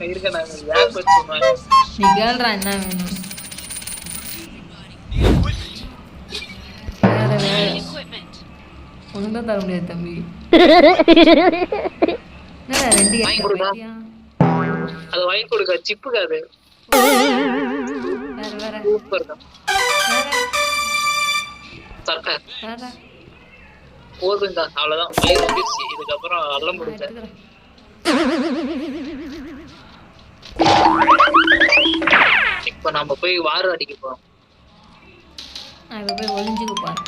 இருக்க நாங்க யார் பச்சுமா நீ கேள்றா என்ன வேணும் ஒன்றும் தான் தர முடியாது தம்பி என்ன ரெண்டு வாங்கி கொடுங்க அது வாங்கி கொடுக்க சிப்புக்கு அது வேற வேற சூப்பர் தான் சட்டை போதும் தான் அவ்வளவுதான் பயிர் வந்துருச்சு இதுக்கப்புறம் அல்ல முடிஞ்ச இப்ப நம்ம போய் வாரு அடிக்க போறோம் இப்ப போய் ஒளிஞ்சுக்கு பாரு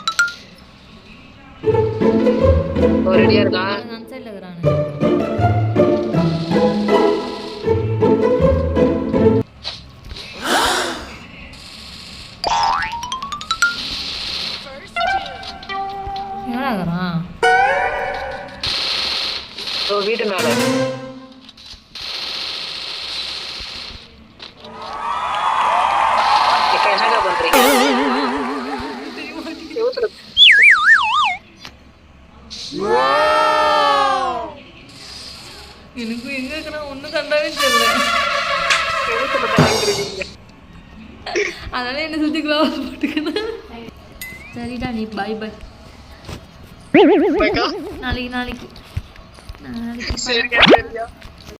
ரெடியா இருக்கா அந்த சைடுல இருக்கறானே என்னடா இருக்கறான் வீட்டு மேல இப்ப என்னக்கா பண்றீங்க எனக்கு எங்க இருக்கிறான் ஒன்றும் கண்டாவே தெரியல அதனால என்ன சுற்றி கிளாஸ் போட்டுக்கணும் சரிடா நீ பாய் பாய் நாளைக்கு நாளைக்கு சரியா